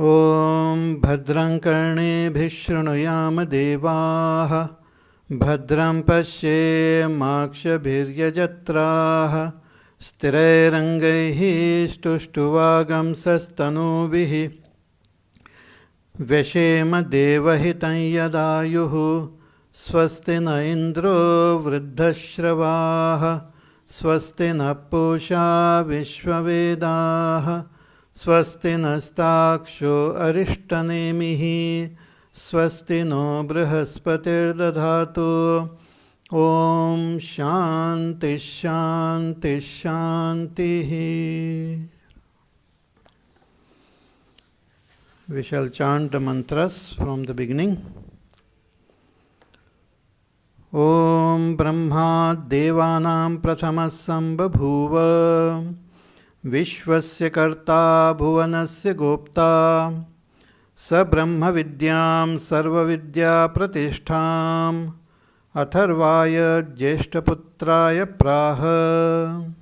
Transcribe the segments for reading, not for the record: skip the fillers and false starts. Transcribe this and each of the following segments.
ॐ भद्रं कर्णेभिः शृणुयाम देवाः भद्रं पश्येमाक्षभिर्यजत्राः स्थिरैरङ्गैः स्तुष्टुवागंसस्तनूभिः व्यशेम देवहितं यदायुः स्वस्ति न इन्द्रो वृद्धश्रवाः स्वस्ति न पूषा विश्ववेदाः स्वस्ति नस्ताक्षो अरिष्टनेमिः स्वस्ति नो बृहस्पतिर्दधातु ॐ शान्ति शान्ति शान्तिः. We shall chant the mantras from the beginning. Om Brahma Devanam Prathamah Sambhabhuva Vishwasya Karta Bhuvanasya Gopta Sa Brahma Vidyam Sarva Vidya Pratishtham Atharvaya Jeshtaputraya Praha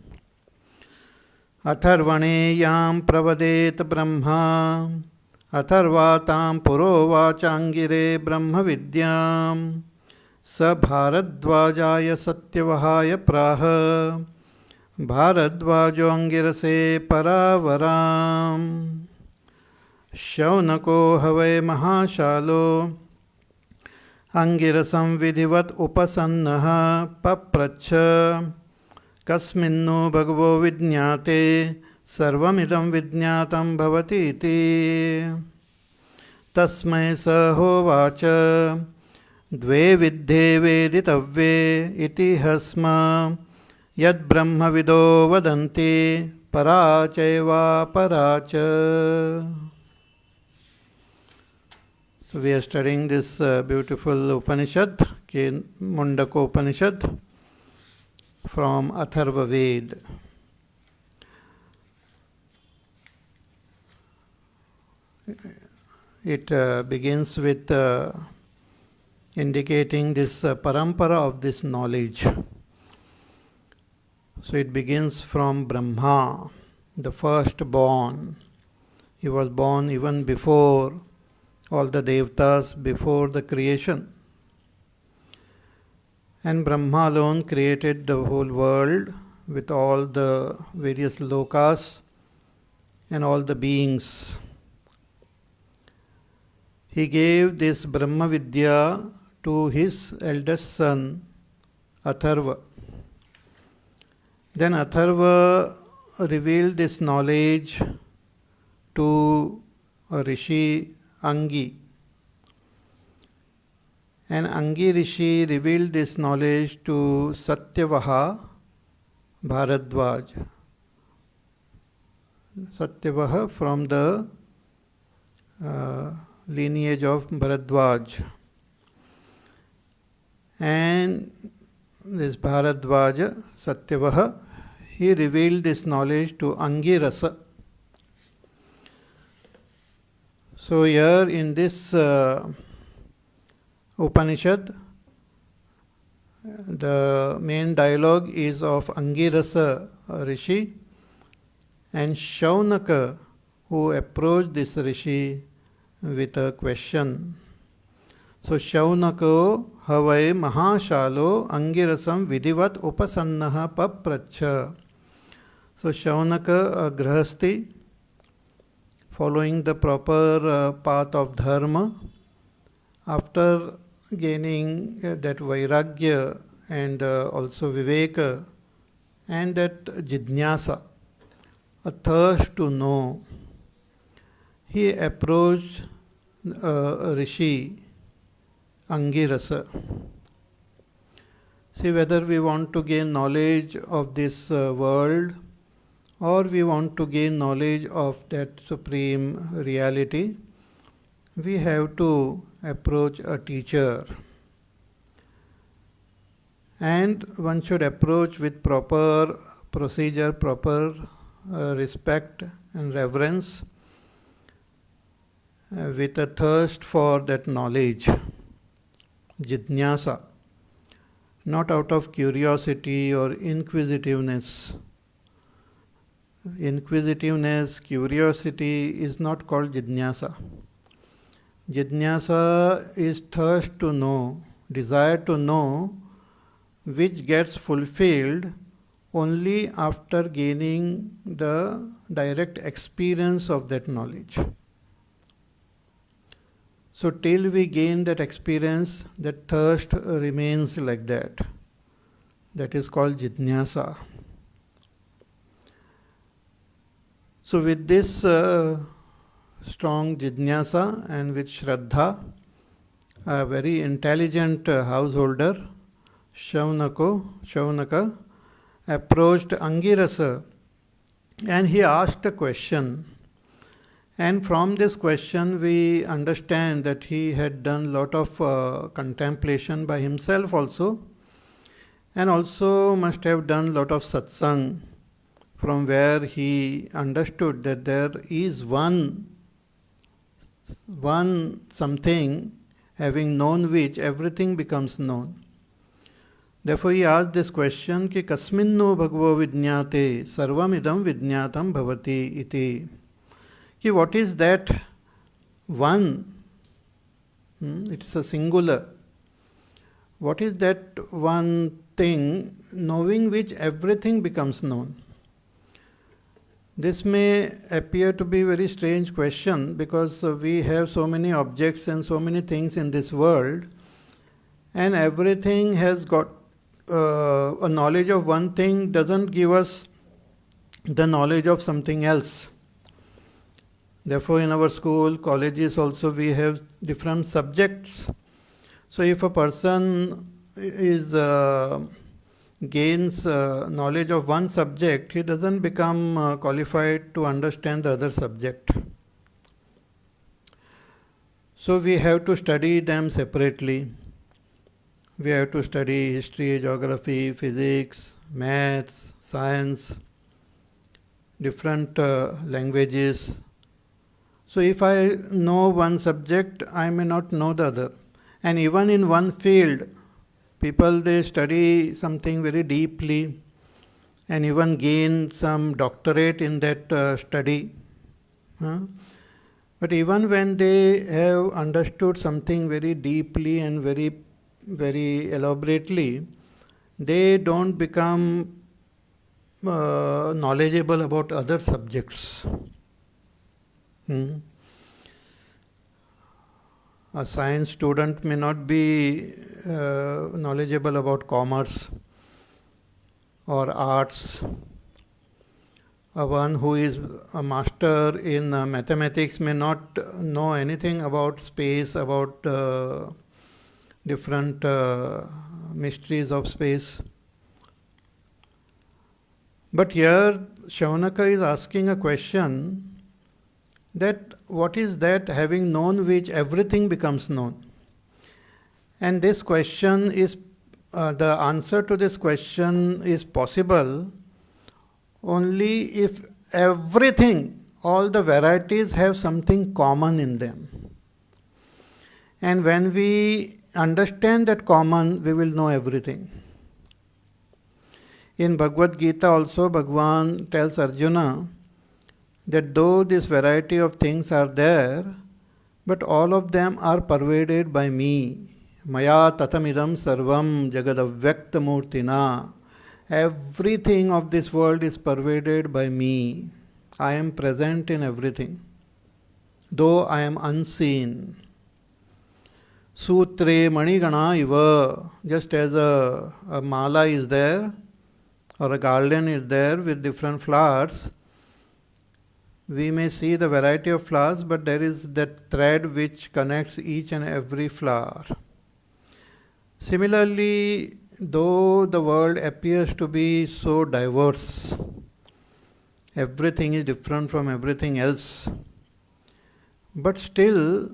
Atharvaneyam Pravadet Brahma Atharvatam Purovachangire Brahma Vidyam Sa Bharadvajaya Satyavahaya Praha Bharadvajo Angirase Paravaram Shaunako Havai Mahashalo Angirasam Vidhivat Upasannaha Papracha Kasminno Bhagavo Vidnyate Sarvamidam Vidnyatam Bhavati iti Tasmai Sahovacha Dve Vidhe Veditavve iti Hasma Yad Brahma Vido Vadanti Parachaiva Paracha. So we are studying this beautiful Upanishad, Mundaka Upanishad from Atharva Ved. It begins with indicating this parampara of this knowledge. So it begins from Brahma, the firstborn. He was born even before all the Devatas, before the creation. And Brahma alone created the whole world with all the various lokas and all the beings. He gave this Brahma Vidya to his eldest son, Atharva. Then Atharva revealed this knowledge to a rishi, Angi. And Angi rishi revealed this knowledge to Satyavaha Bharadvaj. Satyavaha from the lineage of Bharadvaj. And this Bharadvaja, Satyavaha, he revealed this knowledge to Angirasa. So here in this Upanishad, the main dialogue is of Angirasa Rishi and Shaunaka, who approached this Rishi with a question. So Shaunako Havai Mahashalo Angirasam Vidhivat Upasannaha Papracha. So Shaunaka, a Grahasti, following the proper path of Dharma, after gaining that Vairagya and also Viveka and that Jidnyasa, a thirst to know, he approached Rishi Angirasa. See, whether we want to gain knowledge of this world or we want to gain knowledge of that supreme reality, we have to approach a teacher. And one should approach with proper procedure, proper respect and reverence, with a thirst for that knowledge, jidnyasa, not out of curiosity or inquisitiveness. inquisitiveness, curiosity is not called jidnyasa. Jidnyasa is thirst to know, desire to know, which gets fulfilled only after gaining the direct experience of that knowledge. So till we gain that experience, that thirst remains like that. That is called jidnyasa. So with this strong jidnyasa and with Shraddha, a very intelligent householder, Shaunaka, approached Angirasa and he asked a question. And from this question we understand that he had done lot of contemplation by himself also, and also must have done lot of satsang, from where he understood that there is one something having known which everything becomes known. Therefore he asked this question ki kasminno bhagavo vidnyate sarvamidam vidnyatam bhavati iti. Ki what is that one? It is a singular. What is that one thing knowing which everything becomes known? This may appear to be a very strange question because we have so many objects and so many things in this world, and everything has got a knowledge of one thing doesn't give us the knowledge of something else. Therefore, in our school, colleges also we have different subjects. So if a person gains knowledge of one subject, he doesn't become qualified to understand the other subject. So we have to study them separately. We have to study history, geography, physics, maths, science, different languages. So if I know one subject, I may not know the other. And even in one field, people they study something very deeply and even gain some doctorate in that study. But even when they have understood something very deeply and very, very elaborately, they don't become knowledgeable about other subjects. A science student may not be knowledgeable about commerce or arts. One who is a master in mathematics may not know anything about space, about different mysteries of space. But here Shaunaka is asking a question that what is that having known which everything becomes known? And this question is, the answer to this question is possible only if everything, all the varieties have something common in them. And when we understand that common, we will know everything. In Bhagavad Gita also, Bhagavan tells Arjuna that though this variety of things are there, but all of them are pervaded by me. Maya tatamidam sarvam jagadavyakta murtina. Everything of this world is pervaded by me. I am present in everything, though I am unseen. Sutre manigana iva. Just as a mala is there, or a garland is there with different flowers, we may see the variety of flowers, but there is that thread which connects each and every flower. Similarly, though the world appears to be so diverse, everything is different from everything else, but still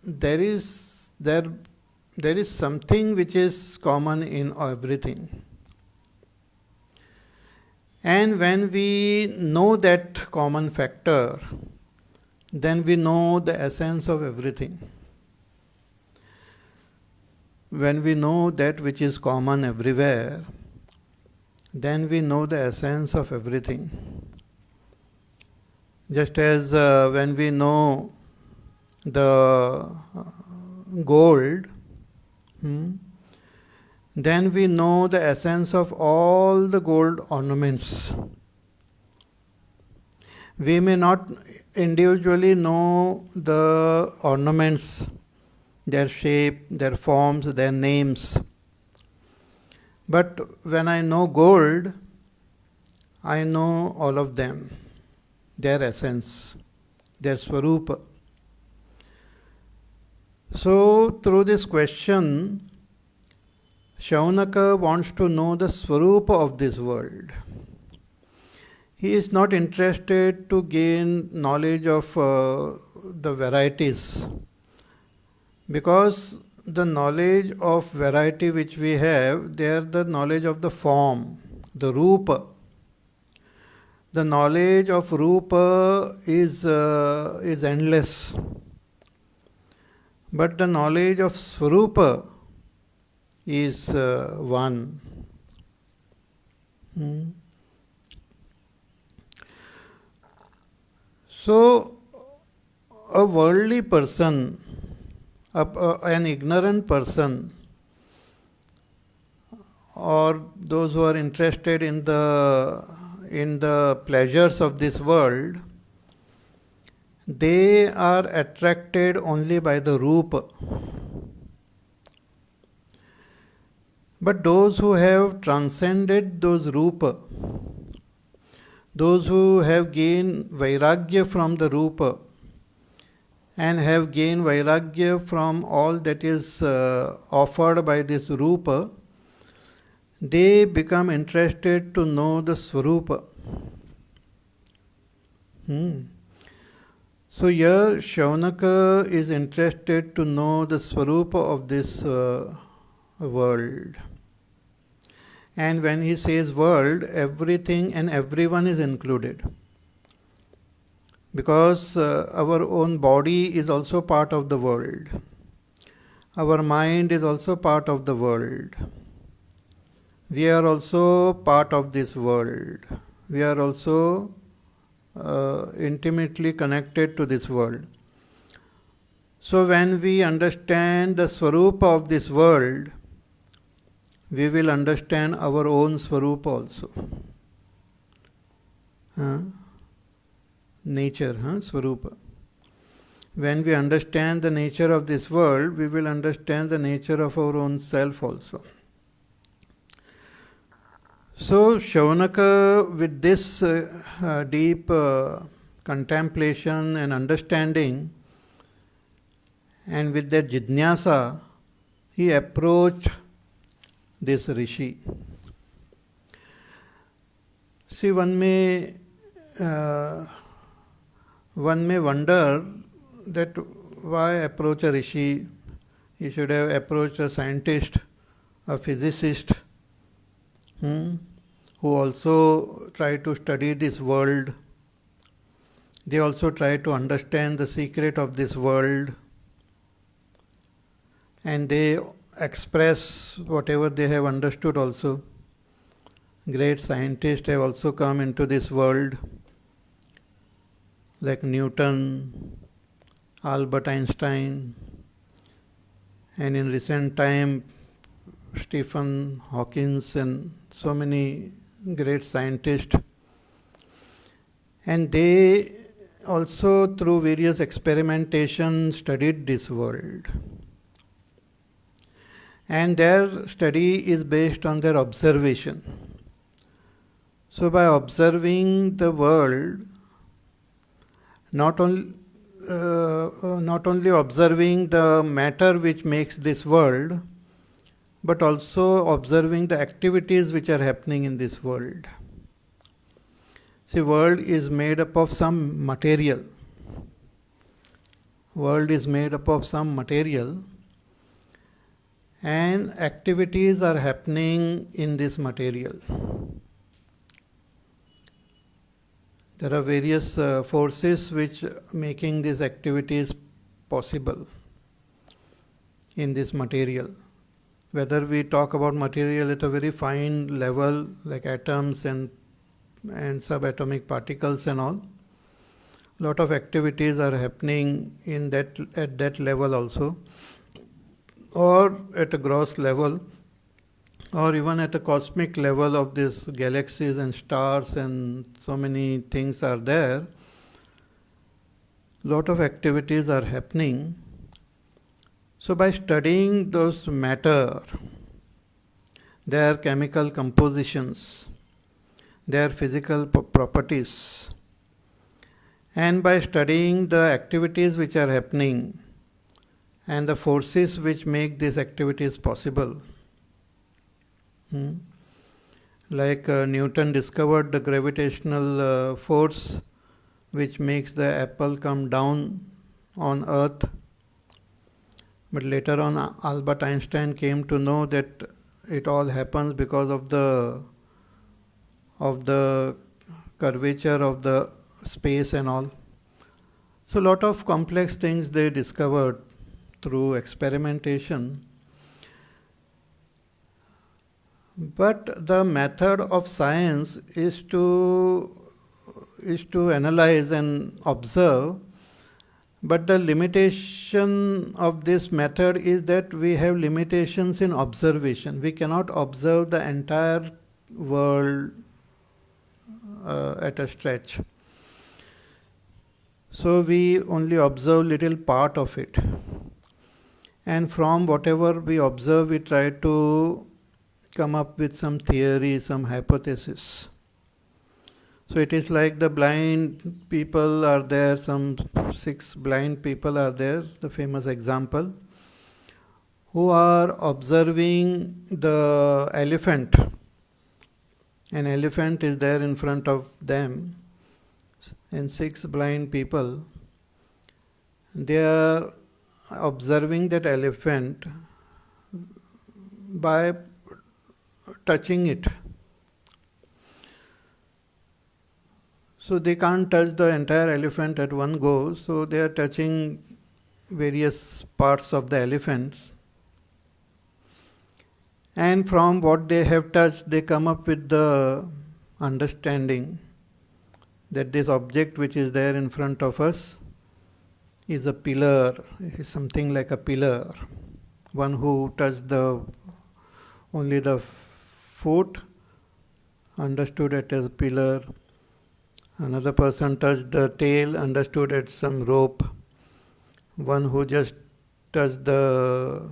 there is something which is common in everything. And when we know that common factor, then we know the essence of everything. When we know that which is common everywhere, then we know the essence of everything. Just as when we know the gold, hmm, then we know the essence of all the gold ornaments. We may not individually know the ornaments, their shape, their forms, their names. But when I know gold, I know all of them, their essence, their swarupa. So, through this question, Shaunaka wants to know the swarupa of this world. He is not interested to gain knowledge of the varieties, because the knowledge of variety which we have, they are the knowledge of the form, the rupa. The knowledge of rupa is endless, but the knowledge of swarupa is one. So, a worldly person, an ignorant person, or those who are interested in the pleasures of this world, they are attracted only by the rupa. But those who have transcended those rupa, those who have gained vairagya from the rupa and have gained vairagya from all that is offered by this rupa, they become interested to know the swarupa. So here Shaunaka is interested to know the swarupa of this world. And when he says world, everything and everyone is included. Because our own body is also part of the world. Our mind is also part of the world. We are also part of this world. We are also intimately connected to this world. So when we understand the swarupa of this world, we will understand our own swarupa also. Nature, swarupa. When we understand the nature of this world, we will understand the nature of our own self also. So, Shaunaka, with this deep contemplation and understanding, and with that jidnyasa, he approached this rishi. See, one may wonder that why approach a rishi? He should have approached a scientist, a physicist, who also try to study this world. They also try to understand the secret of this world, and they express whatever they have understood also. Great scientists have also come into this world, like Newton, Albert Einstein, and in recent time Stephen Hawking and so many great scientists. And they also through various experimentation studied this world. And their study is based on their observation. So by observing the world, not only observing the matter which makes this world, but also observing the activities which are happening in this world. See, world is made up of some material. World is made up of some material, and activities are happening in this material. There are various forces which making these activities possible in this material. Whether we talk about material at a very fine level, like atoms and subatomic particles and all, Lot of activities are happening at that level also, or at a gross level, or even at a cosmic level of these galaxies and stars, and so many things are there. Lot of activities are happening. So by studying those matter, their chemical compositions, their physical properties, and by studying the activities which are happening and the forces which make these activities possible. Like Newton discovered the gravitational force which makes the apple come down on earth. But later on, Albert Einstein came to know that it all happens because of the curvature of the space and all. So, lot of complex things they discovered through experimentation. But the method of science is to analyze and observe. But the limitation of this method is that we have limitations in observation. We cannot observe the entire world at a stretch. So we only observe little part of it. And from whatever we observe, we try to come up with some theory, some hypothesis. So it is like the blind people are there, some 6 blind people are there, the famous example, who are observing the elephant. An elephant is there in front of them, and 6 blind people, they are observing that elephant by touching it. So they can't touch the entire elephant at one go, so they are touching various parts of the elephant. And from what they have touched, they come up with the understanding that this object which is there in front of us is a pillar, is something like a pillar. One who touched only the foot understood it as a pillar. Another person touched the tail, understood it some rope. One who just touched the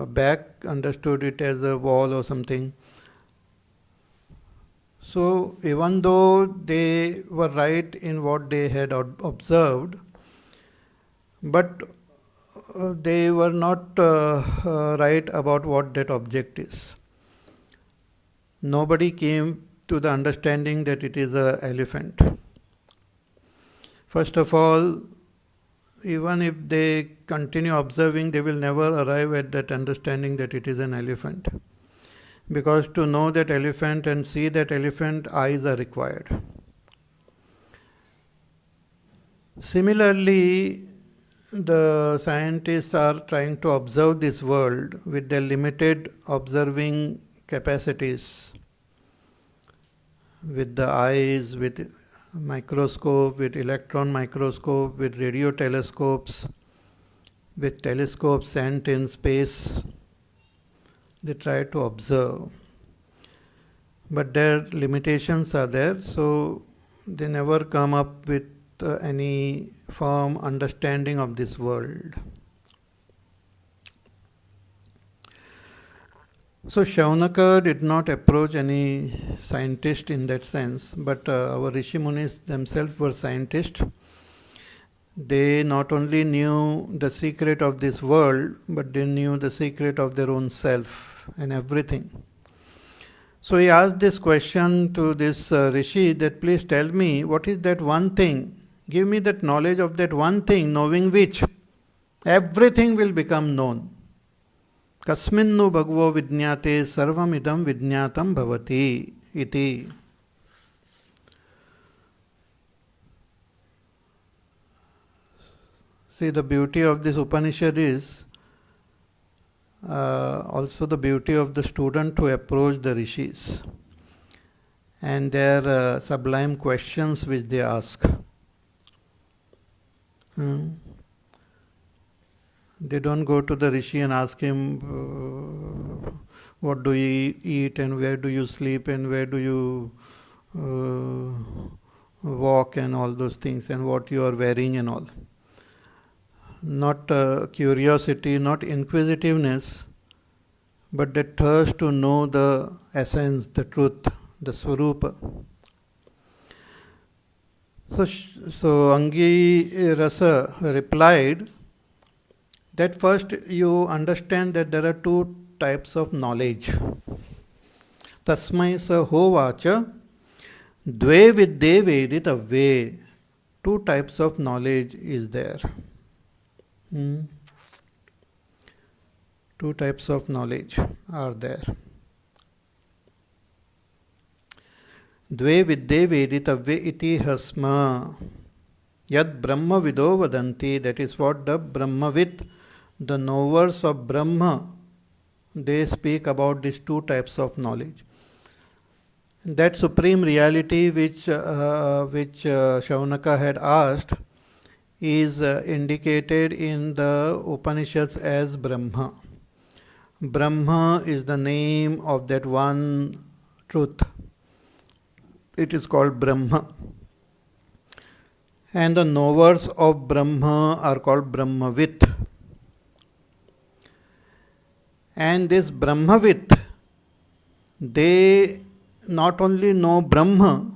back understood it as a wall or something. So even though they were right in what they had observed, but they were not right about what that object is. Nobody came to the understanding that it is an elephant. First of all, even if they continue observing, they will never arrive at that understanding that it is an elephant. Because to know that elephant and see that elephant, eyes are required. Similarly, the scientists are trying to observe this world with their limited observing capacities, with the eyes, with microscope, with electron microscope, with radio telescopes, with telescopes sent in space. They try to observe. But their limitations are there, so they never come up with any firm understanding of this world. So Shaunaka did not approach any scientist in that sense, but our Rishi Munis themselves were scientists. They not only knew the secret of this world, but they knew the secret of their own self and everything. So he asked this question to this Rishi that please tell me what is that one thing, give me that knowledge of that one thing, knowing which everything will become known. Kasminnu bhagavo vidnyate sarvam idam vidnyatam bhavati iti. See, the beauty of this Upanishad is also the beauty of the student who approach the rishis and their sublime questions which they ask. Hmm. They don't go to the Rishi and ask him, what do you eat and where do you sleep and where do you walk and all those things and what you are wearing and all. Not curiosity, not inquisitiveness, but the thirst to know the essence, the truth, the Swarupa. So Angi Rasa replied that first you understand that there are two types of knowledge. Tasmai sa hovacha dve vidde veditavve. Two types of knowledge is there. Two types of knowledge are there. Dve vidde veditavve iti hasma. Yad Brahma vido vadanti. That is what the Brahmavid, the knowers of Brahma, they speak about these two types of knowledge. That supreme reality which Shaunaka had asked is indicated in the Upanishads as Brahma. Brahma is the name of that one truth. It is called Brahma. And the knowers of Brahma are called Brahmavid. And this Brahmavid, they not only know Brahma,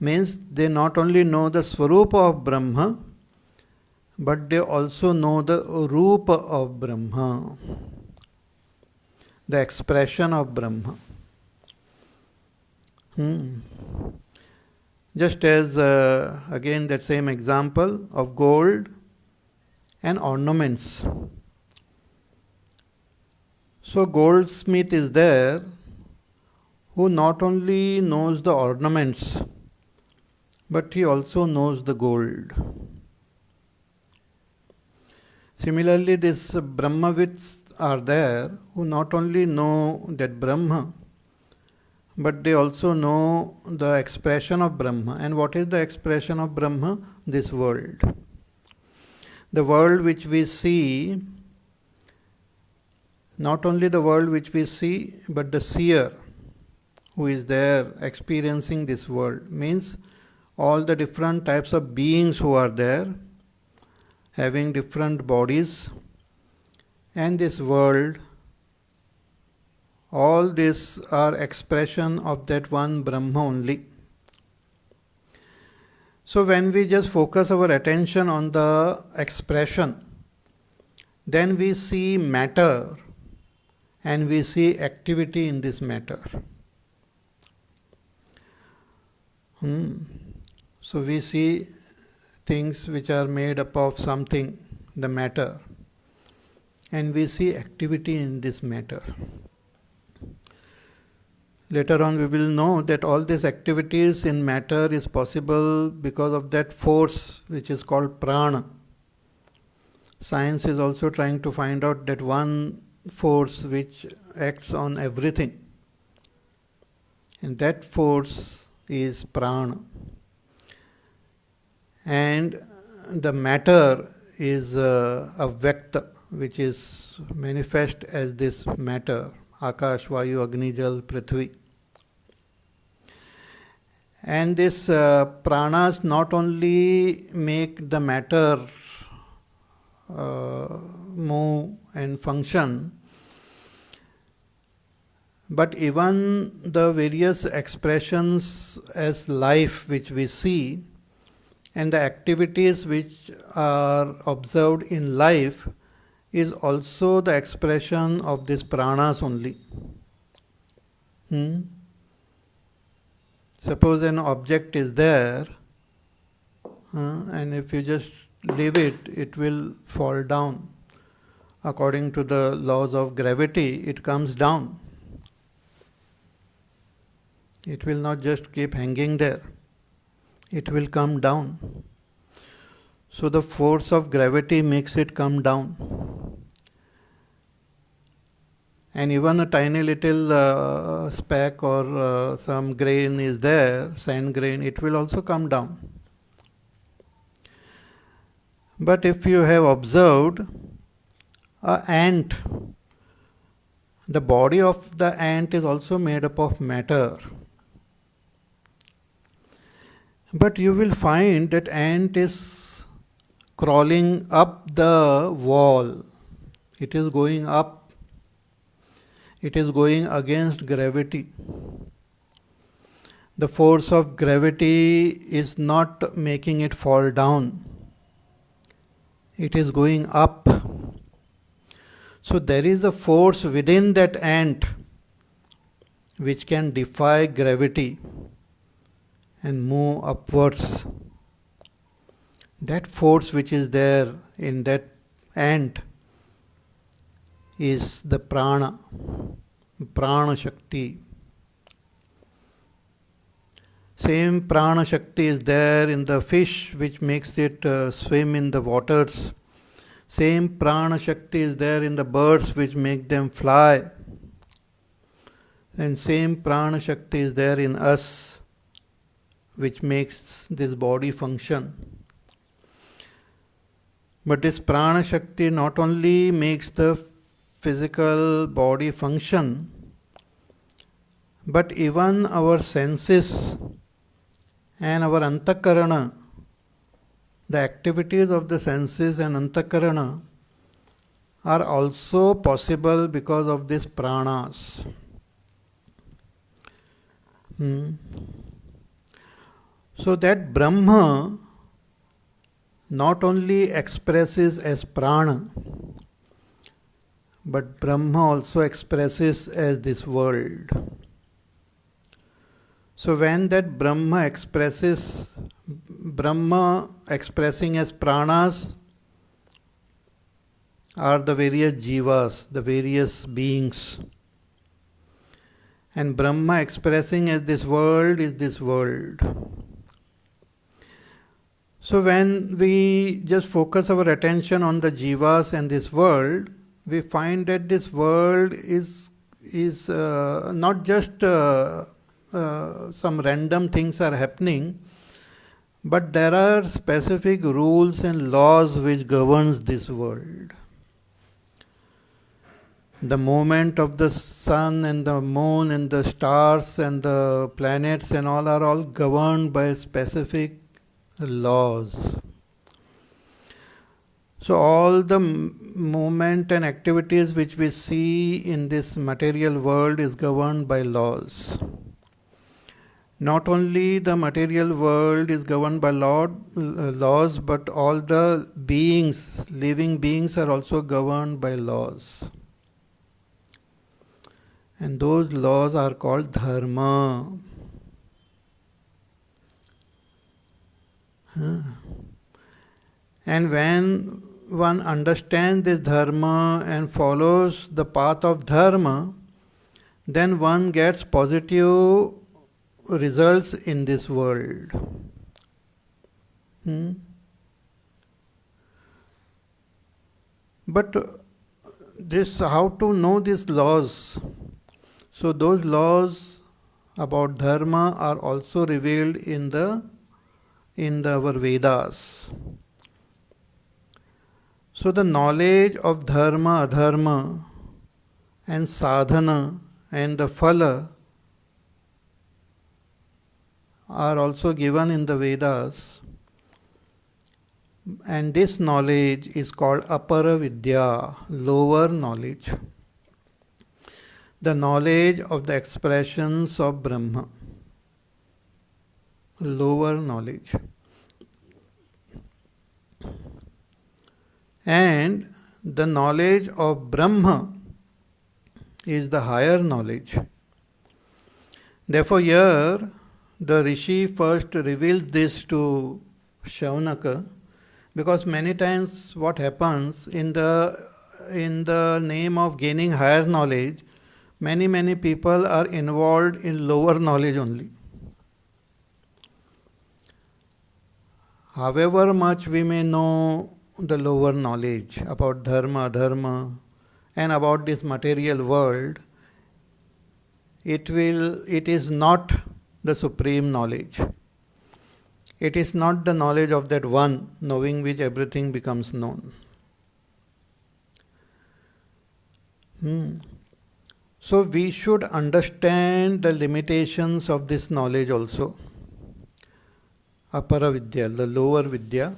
means they not only know the Swarupa of Brahma, but they also know the Rupa of Brahma, the expression of Brahma. Just as, again, that same example of gold and ornaments. So goldsmith is there who not only knows the ornaments, but he also knows the gold. Similarly, these Brahmavids are there who not only know that Brahma, but they also know the expression of Brahma. And what is the expression of Brahma? This world. The world which we see, not only the world which we see, but the seer who is there experiencing this world, means all the different types of beings who are there, having different bodies, and this world, all these are expression of that one Brahma only. So when we just focus our attention on the expression, then we see matter and we see activity in this matter. So we see things which are made up of something, the matter, and we see activity in this matter. Later on we will know that all these activities in matter is possible because of that force which is called prana. Science is also trying to find out that one force which acts on everything, and that force is prana. And the matter is a Vyakta, which is manifest as this matter, Akash, Vayu, Agni, Jal, Prithvi. And this pranas not only make the matter move and function, but even the various expressions as life which we see and the activities which are observed in life is also the expression of these pranas only. Suppose an object is there, and if you just leave it, it will fall down. According to the laws of gravity, it comes down. It will not just keep hanging there. It will come down. So the force of gravity makes it come down. And even a tiny little speck or some grain is there, sand grain, it will also come down. But if you have observed a ant, the body of the ant is also made up of matter. But you will find that ant is crawling up the wall. It is going up. It is going against gravity. The force of gravity is not making it fall down. It is going up. So there is a force within that ant which can defy gravity and move upwards. That force which is there in that ant is the prana, prana shakti. Same prana shakti is there in the fish which makes it swim in the waters. Same prana shakti is there in the birds which make them fly. And same prana shakti is there in us which makes this body function. But this prana shakti not only makes the physical body function, but even our senses and our antakarana, the activities of the senses and antakarana are also possible because of these pranas. So that Brahma not only expresses as prana, but Brahma also expresses as this world. So when that Brahma expressing as pranas are the various jivas, the various beings. And Brahma expressing as this world is this world. So when we just focus our attention on the jivas and this world, we find that this world is not just some random things are happening, but there are specific rules and laws which governs this world. The movement of the sun and the moon and the stars and the planets and all are all governed by specific laws. So all the movement and activities which we see in this material world is governed by laws. Not only the material world is governed by laws, but all the beings, living beings are also governed by laws. And those laws are called dharma. And when one understands this dharma and follows the path of dharma, then one gets positive results in this world. But how to know these laws? So those laws about dharma are also revealed in our Vedas. So the knowledge of dharma, adharma and sadhana and the phala are also given in the Vedas. And this knowledge is called apara vidya, lower knowledge. The knowledge of the expressions of Brahma. Lower knowledge. And the knowledge of Brahma is the higher knowledge. Therefore here the Rishi first reveals this to Shaunaka, because many times what happens in the name of gaining higher knowledge, many people are involved in lower knowledge only. However much we may know the lower knowledge about dharma, adharma and about this material world, it is not the supreme knowledge. It is not the knowledge of that one, knowing which everything becomes known. So we should understand the limitations of this knowledge also. Apara Vidya, the lower Vidya.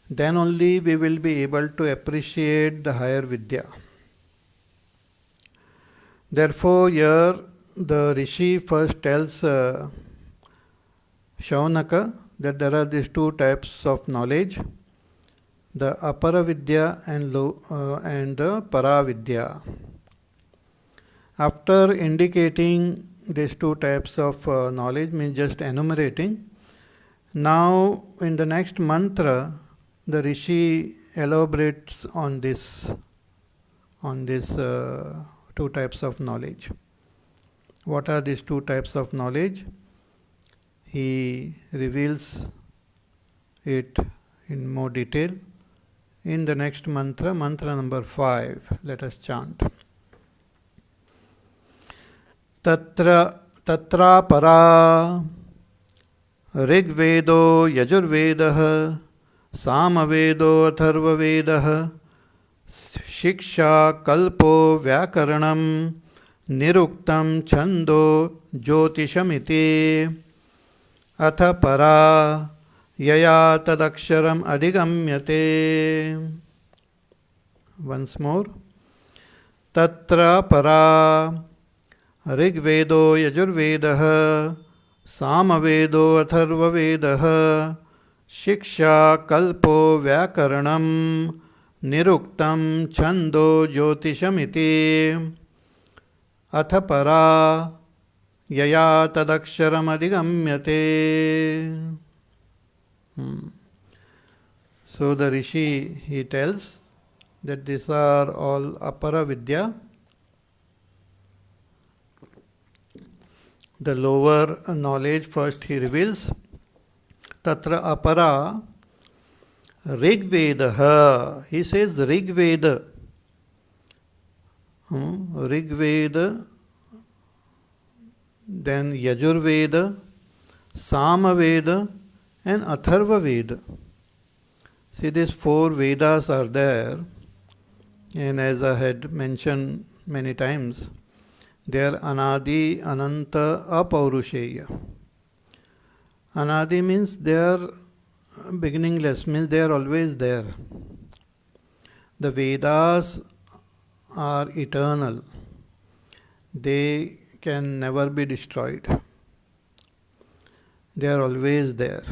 Then only we will be able to appreciate the higher Vidya. Therefore, here the Rishi first tells Shaunaka that there are these two types of knowledge, the Apara Vidya and the Para Vidya. After indicating these two types of knowledge, means just enumerating, now in the next mantra, the Rishi elaborates on this two types of knowledge. What are these two types of knowledge? He reveals it in more detail in the next mantra, mantra number 5. Let us chant. Tatra para Rigvedo Yajurvedah Samavedo Atharvavedah Shiksha Kalpo Vyakaranam Niruktam Chando Jyotishamiti Atha para Yaya Tadaksharam Adhigamyate. Once more. Tatra para Rigvedo Yajurvedah Samavedo Atharvavedah Shiksha Kalpo Vyakaranam Niruktam Chando Jyotishamiti Atha para Yaya Tadaksharam Adhigamyate. So the Rishi, he tells that these are all Apara Vidya. The lower knowledge first he reveals. Tatra Apara Rigvedah. He says Rigveda. Rigveda, then Yajurveda, Samaveda, and Atharva Veda. See, these 4 Vedas are there, and as I had mentioned many times, they are Anadi, Ananta, Apaurusheya. Anadi means they are beginningless, means they are always there. The Vedas are eternal. They can never be destroyed. They are always there.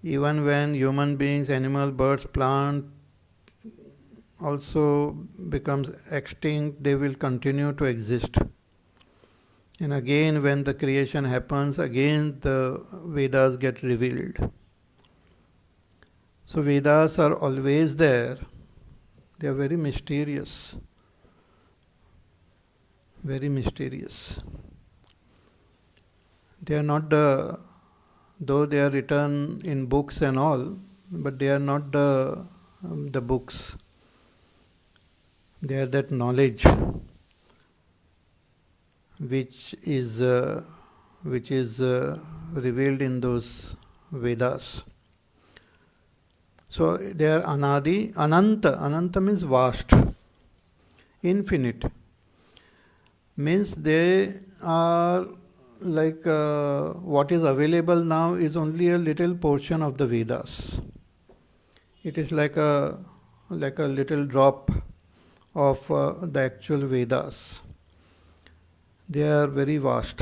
Even when human beings, animal, birds, plant also becomes extinct, they will continue to exist. And again, when the creation happens, again the Vedas get revealed. So Vedas are always there. They are very mysterious. Very mysterious. They are not though they are written in books and all, but they are not the books. They are that knowledge which is revealed in those Vedas. So they are Anadi, Ananta. Ananta means vast, infinite. Means they are like what is available now is only a little portion of the Vedas. It is like a little drop of the actual Vedas. They are very vast.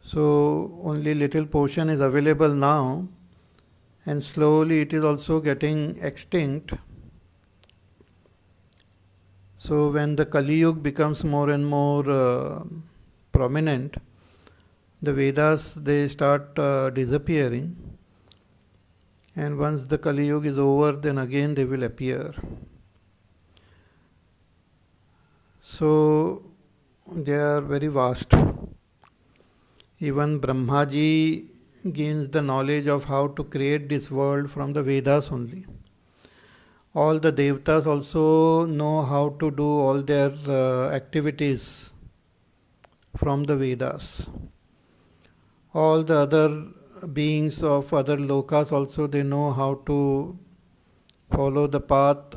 So only little portion is available now, and slowly it is also getting extinct. So when the Kali Yuga becomes more and more prominent, the Vedas, they start disappearing, and once the Kali Yuga is over, then again they will appear. So they are very vast. Even Brahmaji gains the knowledge of how to create this world from the Vedas only. All the Devatas also know how to do all their activities from the Vedas. All the other beings of other lokas also, they know how to follow the path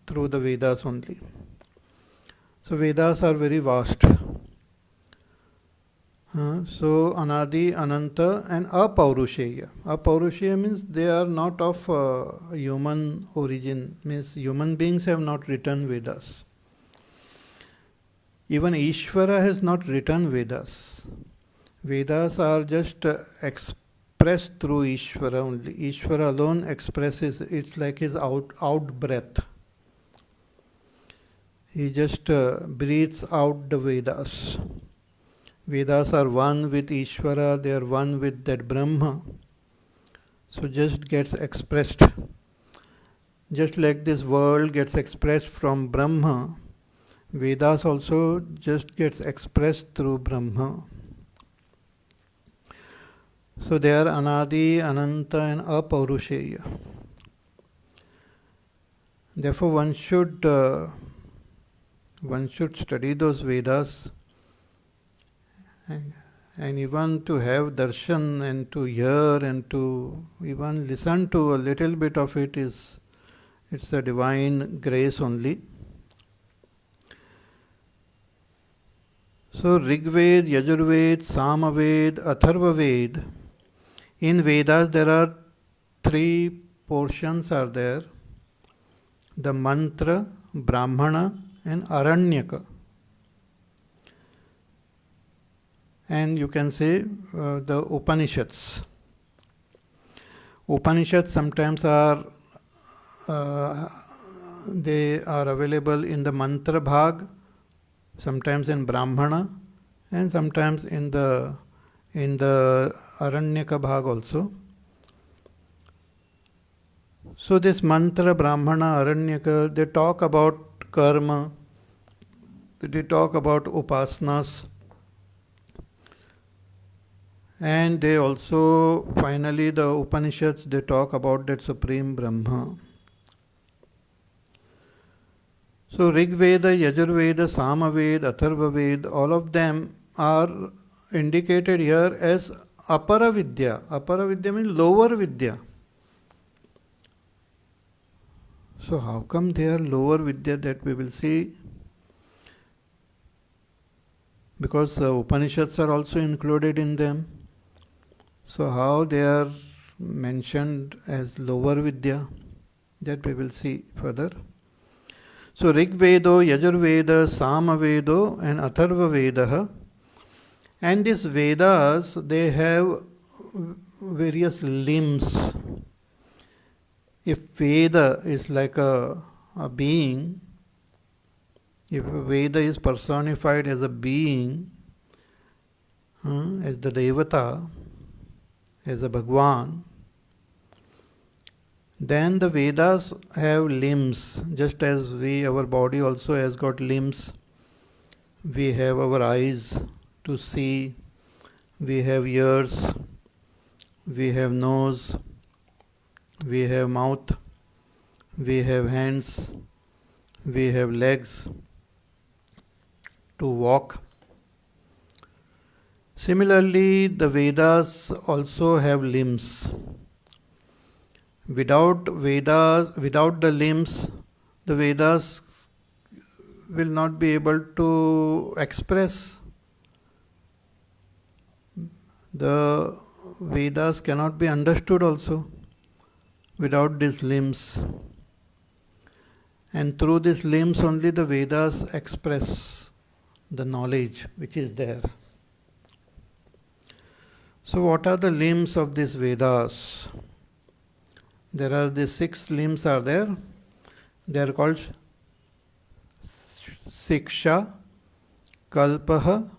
through the Vedas only. So Vedas are very vast. So Anadi, Ananta and Apaurusheya. Apaurusheya means they are not of human origin, means human beings have not written Vedas. Even Ishvara has not written Vedas. Vedas are just expressed through Ishvara only. Ishvara alone expresses, it's like his out breath. He just breathes out the Vedas. Vedas are one with Ishvara, they are one with that Brahma. So just gets expressed. Just like this world gets expressed from Brahma, Vedas also just gets expressed through Brahma. So they are Anadi, Ananta and Apaurusheya. Therefore one should study those Vedas, and even to have darshan and to hear and to even listen to a little bit of it it's a divine grace only. So Rigved, Yajurved, Samaved, Atharvaved. In Vedas there are three portions are there. The mantra, Brahmana and Aranyaka. And you can say the Upanishads. Upanishads sometimes are they are available in the mantra bhag, sometimes in Brahmana, and sometimes in the Aranyaka bhag also. So this mantra, Brahmana, Aranyaka, they talk about karma, they talk about upasanas, and they also, finally the Upanishads, they talk about that Supreme Brahma. So Rigveda, Yajurveda, Samaveda, Atharvaveda, all of them are indicated here as Apara Vidya. Apara Vidya means lower Vidya. So how come they are lower Vidya, that we will see? Because Upanishads are also included in them. So how they are mentioned as lower Vidya, that we will see further. So Rigvedo, Yajurveda, Samavedo and Atharvavedaha. And these Vedas, they have various limbs. If Veda is like a being, if Veda is personified as a being, as the Devata, as a Bhagwan, then the Vedas have limbs, just as our body also has got limbs. We have our eyes to see, we have ears, we have nose, we have mouth, we have hands, we have legs to walk. Similarly, the Vedas also have limbs. Without the limbs, the Vedas will not be able to express. The Vedas cannot be understood also without these limbs. And through these limbs only the Vedas express the knowledge which is there. So what are the limbs of these Vedas? There are the 6 limbs are there. They are called Siksha, Kalpaha,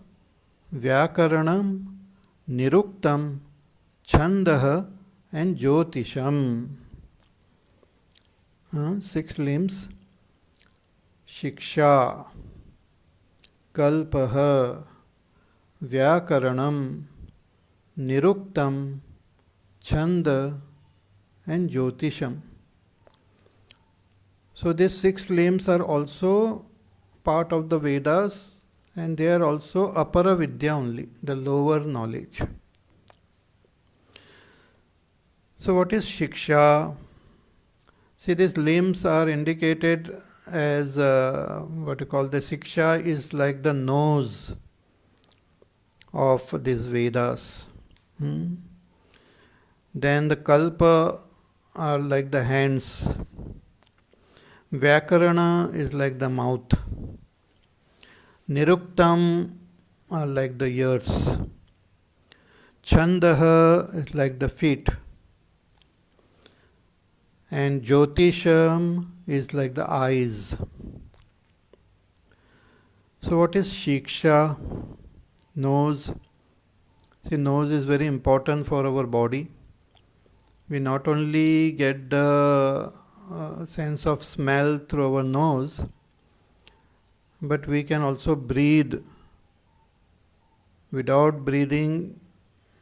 Vyakaranam, Niruktam, Chandaha and Jyotisham. 6 limbs. Shiksha, Kalpaha, Vyakaranam, Niruktam, Chanda and Jyotisham. So these 6 limbs are also part of the Vedas, and they are also apara vidya only, the lower knowledge. So what is shiksha? See, these limbs are indicated as what you call the shiksha is like the nose of these Vedas. Then the kalpa are like the hands. Vyakarana is like the mouth. Niruktam are like the ears. Chandaha is like the feet. And Jyotisham is like the eyes. So what is shiksha? Nose. See, nose is very important for our body. We not only get the sense of smell through our nose, but we can also breathe. Without breathing,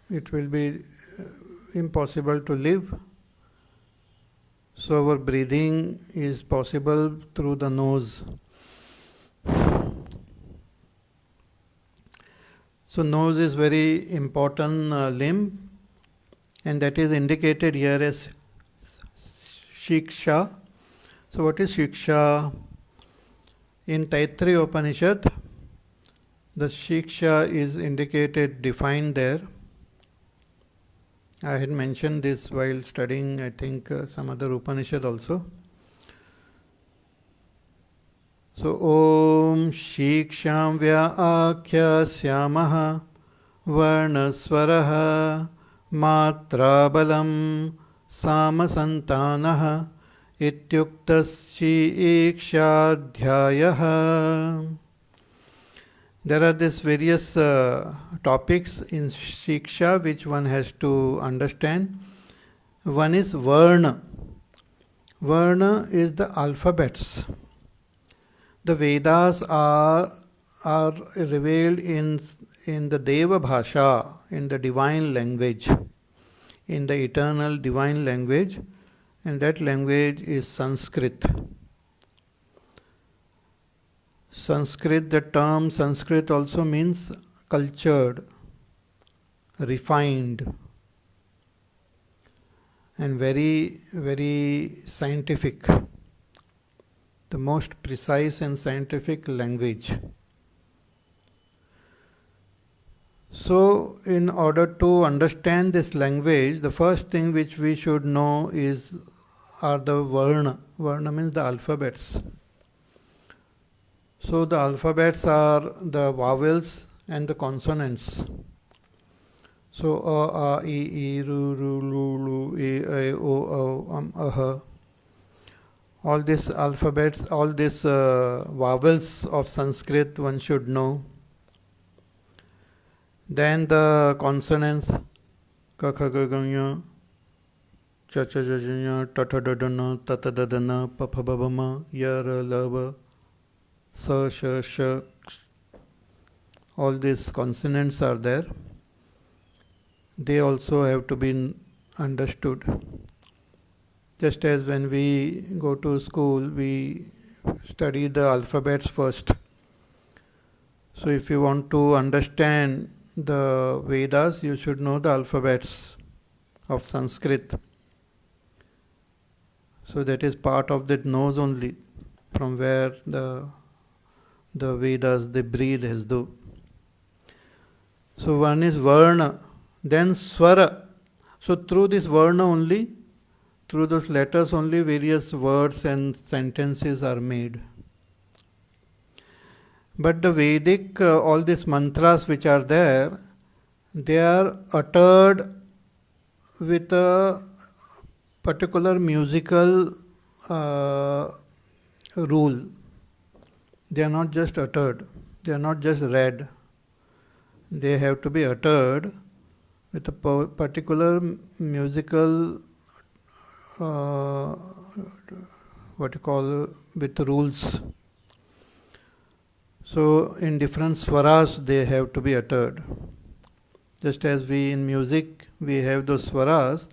it will be impossible to live. So our breathing is possible through the nose. So nose is very important limb, and that is indicated here as shiksha. So what is shiksha? In Taittiriya Upanishad, the shiksha is indicated, defined there. I had mentioned this while studying, I think, some other Upanishad also. So, Om Shiksham Vyakhya Syamaha Varnaswaraha Matrabalam Samasantanaha Ityuktas Shikshadhyayaha. There are these various topics in Shiksha which one has to understand. One is Varna. Varna is the alphabets. The Vedas are revealed in the Deva Bhasha, in the divine language, in the eternal divine language, and that language is Sanskrit. Sanskrit, the term Sanskrit also means cultured, refined, and very, very scientific. The most precise and scientific language. So, in order to understand this language, the first thing which we should know are the Varna. Varna means the alphabets. So, the alphabets are the vowels and the consonants. So, a, I, ru, lu, lu, e, o, aha. All these alphabets, all these vowels of Sanskrit one should know. Then the consonants, ka, kha, ga, ga, nya, cha, cha, ja, ja, nya, ta, ta, da, da, na, ta, ta, da, da, na, pa, pa, ba, ba, ma, ya, ra, la, ba, sa, sha, sha. All these consonants are there. They also have to be understood. Just as when we go to school, we study the alphabets first. So if you want to understand the Vedas, you should know the alphabets of Sanskrit. So that is part of that nose only, from where the Vedas, they breathe as though. So one is Varna, then Swara. So through this Varna only, through those letters only, various words and sentences are made. But the Vedic, all these mantras which are there, they are uttered with a particular musical rule. They are not just uttered, they are not just read. They have to be uttered with a particular musical with rules. So in different swaras they have to be uttered. Just as we in music we have those swaras,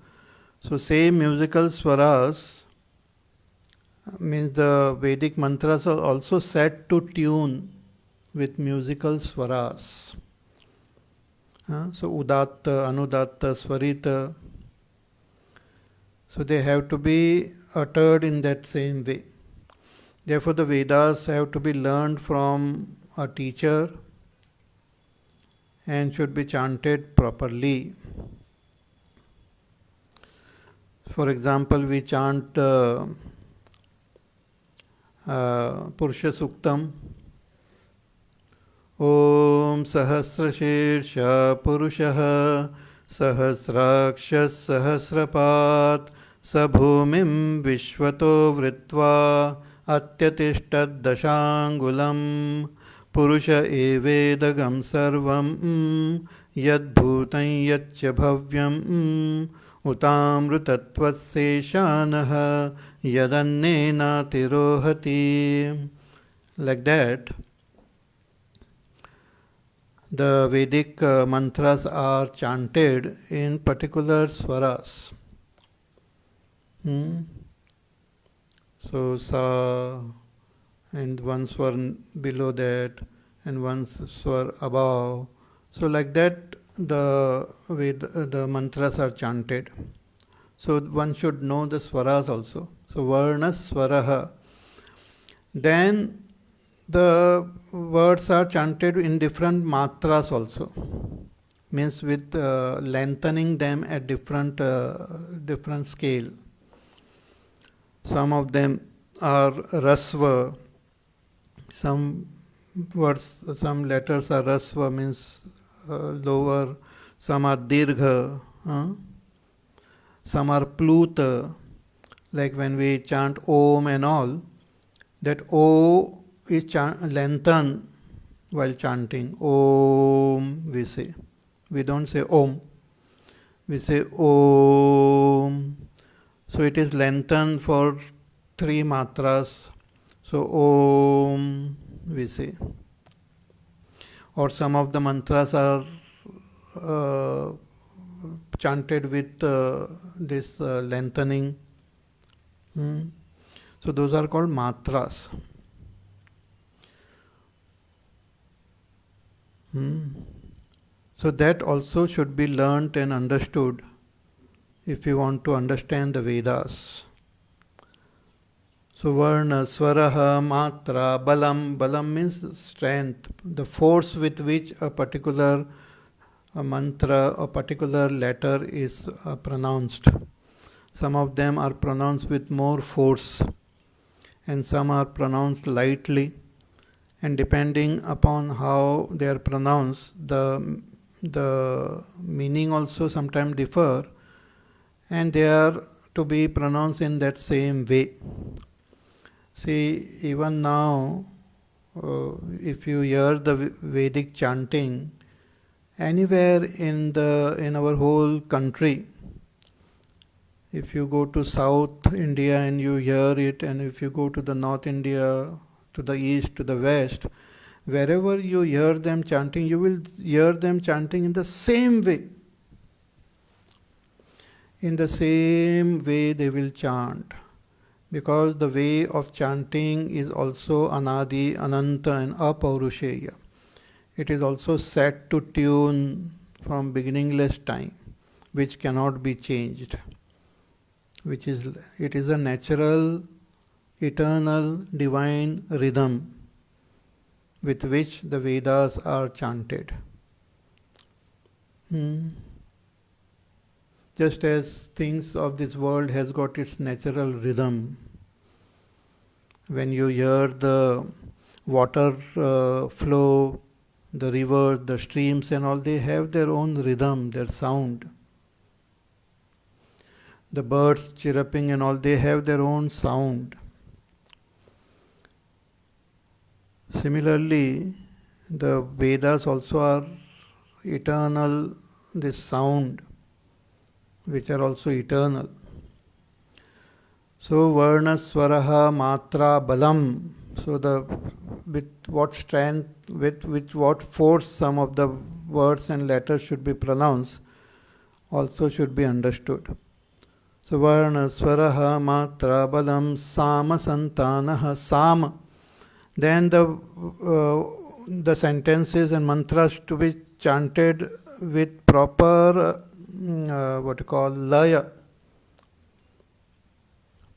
so same musical swaras means the Vedic mantras are also set to tune with musical swaras. So udatta, anudatta, swarita. So they have to be uttered in that same way. Therefore, the Vedas have to be learned from a teacher and should be chanted properly. For example, we chant Purusha Suktam. Om Sahasrashirsha Purushah Sahasrakshas Sahasrapat Sabhumim Vishvato Vritva Atyatishtat Dashangulam Purusha Evedagam Sarvam Yadbhutam Yatcha Bhavyam Utamrutatvaseshanah Yadannena Tirohati. Like that, the Vedic mantras are chanted in particular swaras. So sa, and one swar below that, and one swar above. So like that, the mantras are chanted. So one should know the swaras also. So varna swaraha. Then the words are chanted in different matras also. Means with lengthening them at different scale. Some of them are rasva. Some words, some letters are rasva, means lower. Some are dirgha. Some are pluta. Like when we chant Om and all, that O is lengthened while chanting. Om, we say. We don't say Om. We say Om. So it is lengthened for 3 matras. So Om, we say. Or some of the mantras are chanted with this lengthening. So those are called matras. So that also should be learnt and understood if you want to understand the Vedas. So varna, swaraha, matra, balam. Balam means strength, the force with which a particular mantra or particular letter is pronounced. Some of them are pronounced with more force and some are pronounced lightly, and depending upon how they are pronounced, the meaning also sometimes differ, and they are to be pronounced in that same way. See, even now, if you hear the Vedic chanting anywhere in our whole country, if you go to South India and you hear it, and if you go to the North India, to the east, to the west, wherever you hear them chanting, you will hear them chanting in the same way. In the same way they will chant. Because the way of chanting is also anadi, ananta and apaurusheya. It is also set to tune from beginningless time, which cannot be changed. It is a natural, eternal, divine rhythm with which the Vedas are chanted. Just as things of this world has got its natural rhythm. When you hear the water flow, the rivers, the streams and all, they have their own rhythm, their sound. The birds chirruping and all, they have their own sound. Similarly, the Vedas also are eternal, this sound, which are also eternal. So, varna, swaraha, matra, balam. So, with what strength, with what force some of the words and letters should be pronounced, also should be understood. So, varna, swaraha, matra, balam, sama, santanaha, sama. Then the the sentences and mantras to be chanted with proper what you call laya,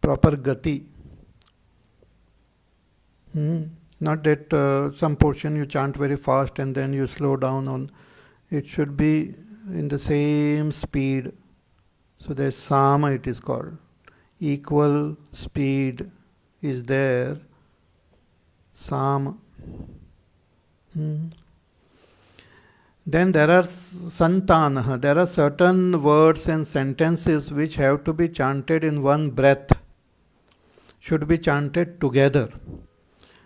proper gati. Not that some portion you chant very fast and then you slow down on. It should be in the same speed. So there's sama, it is called. Equal speed is there. Sama. Then there are santana. There are certain words and sentences which have to be chanted in one breath. Should be chanted together.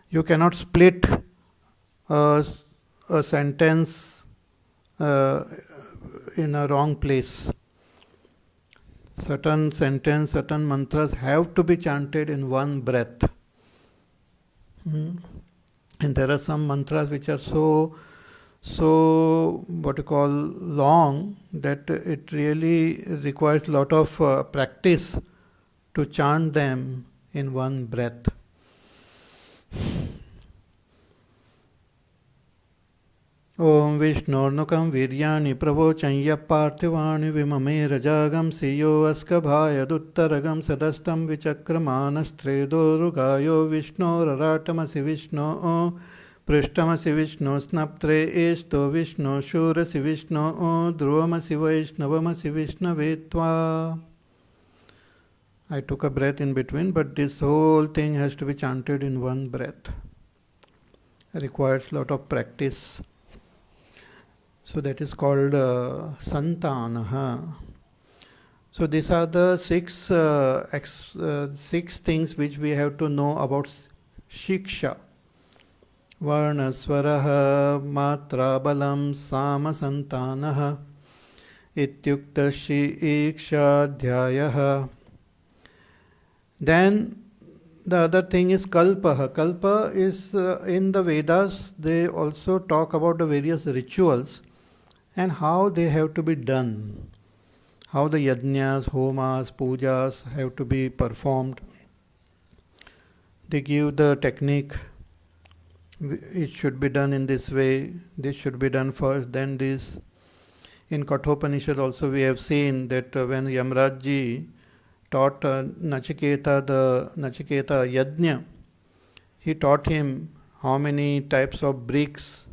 You cannot split a sentence in a wrong place. Certain sentence, certain mantras have to be chanted in one breath. And there are some mantras which are so what you call long that it really requires a lot of practice to chant them in one breath. Om Vishnurnukam Viryani Pravochanya Parthivaani Vimame Rajagam Siyo Askabhaya Duttaragam Sadastam Vichakramanas Rugayo Vishnoratamasi Vishno Prishtamasi Vishno Snaptre Esto Vishno Shurasi Vishno Druvamasi Vaishnavamasi Vishnavetva. I took a breath in between, but this whole thing has to be chanted in one breath. It requires a lot of practice. So that is called santana. So these are the six things which we have to know about shiksha. Varna swaraha matra balam sama santanaha ityukta shiksha dhyayaha. Then the other thing is kalpa. Kalpa is in the Vedas, they also talk about the various rituals and how they have to be done. How the yajnas, homas, pujas have to be performed. They give the technique. It should be done in this way. This should be done first, then this. In Kathopanishad also we have seen that when Yamraj taught Nachiketa the Nachiketa Yajna, he taught him how many types of bricks,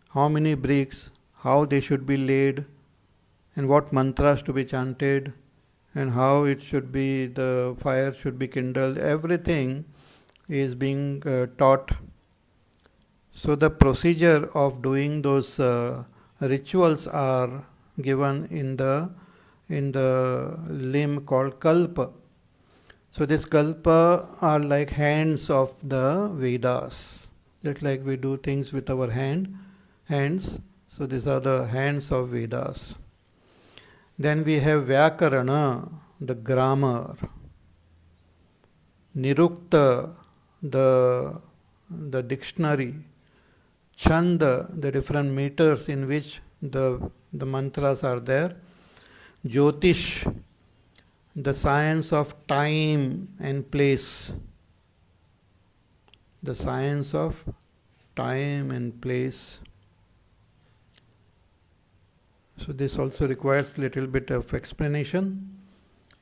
how they should be laid, and what mantras to be chanted, and how it should be, the fire should be kindled. Everything is being taught. So the procedure of doing those rituals are given in the limb called kalpa. So this kalpa are like hands of the Vedas. Just like we do things with our hands. So these are the hands of Vedas. Then we have Vyakarana, the grammar. Nirukta, the dictionary. Chanda, the different meters in which the mantras are there. Jyotish, the science of time and place. The science of time and place. So this also requires little bit of explanation.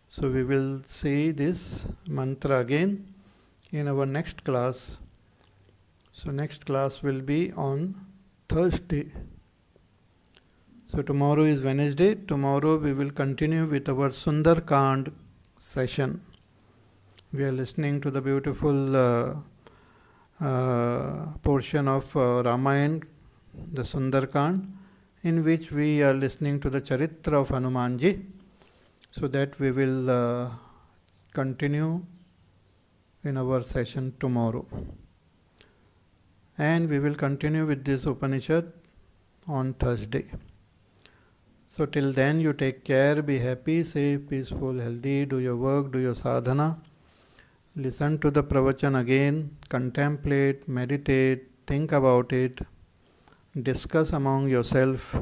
So we will see this mantra again in our next class. So next class will be on Thursday. So tomorrow is Wednesday. Tomorrow we will continue with our Sundarkand session. We are listening to the beautiful portion of Ramayana, the Sundarkand, in which we are listening to the Charitra of Hanumanji. So that we will continue in our session tomorrow. And we will continue with this Upanishad on Thursday. So till then, you take care, be happy, safe, peaceful, healthy, do your work, do your sadhana. Listen to the pravachan again, contemplate, meditate, think about it, discuss among yourself.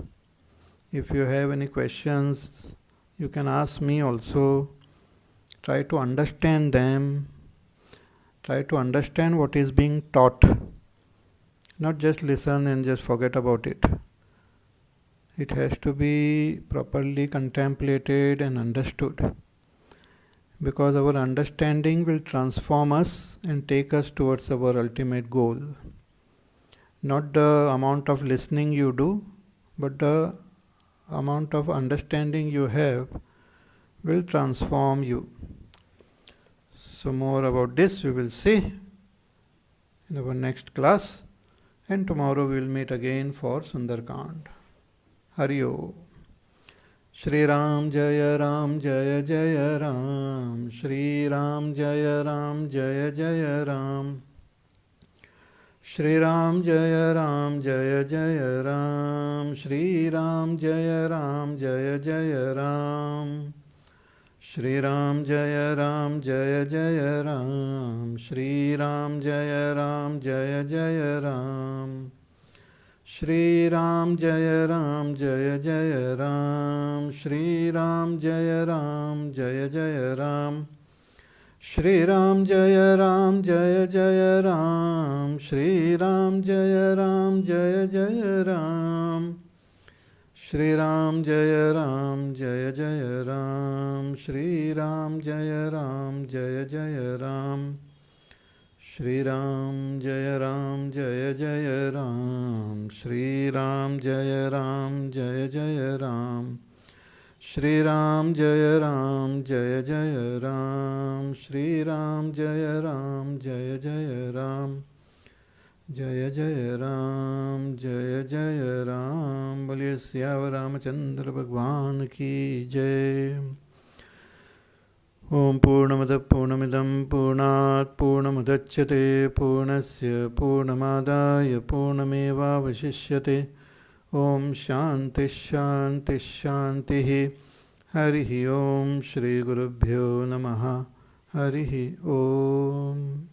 If you have any questions, you can ask me also. Try to understand them. Try to understand what is being taught. Not just listen and just forget about it. It has to be properly contemplated and understood, because our understanding will transform us and take us towards our ultimate goal. Not the amount of listening you do, but the amount of understanding you have will transform you. So more about this we will see in our next class, and tomorrow we will meet again for Sundarkand. Hari Om. Shri Ram Jaya Ram Jaya Jaya Ram. Shri Ram Jaya Ram Jaya Jaya Ram. Shri Ram Jaya Ram Jaya Jaya Ram. Shri Ram Jaya Ram Jaya Jaya Ram. Shri Ram Jaya Ram Jaya Jaya Ram. Shri Ram Jaya Ram Jaya Jaya Ram. Shri Ram Jaya Ram Jaya Jaya Ram. Shri Ram Jaya Ram Jaya Jaya Ram. Shri Ram Jaya Ram Jaya Jaya Ram. Shri Ram Jaya Ram Jaya Jaya Ram. Shri Ram Jaya Ram Jaya Jaya Ram. Shri Ram Jaya Ram Jaya Jaya Ram. Shri Ram Jaya Ram Jaya Jaya Ram. Shri Ram Jaya Ram Jaya Jaya Ram. Shri Ram Jaya Ram Jaya Jaya Ram. Shri Ram Jaya Ram Jaya Jaya Ram. Jaya Jaya Ram Jaya Jaya Ram. Boliye Siyavar Ramachandra Bhagwan ki Jai. Om Purnamada Purnamidam Purnat Purnamudachyate Purnasya Purnamadaya Purnameva Vashishyate. Om Shanti Shanti Shanti. Harihi Om Shri Gurubhyo Namaha. Harihi Om.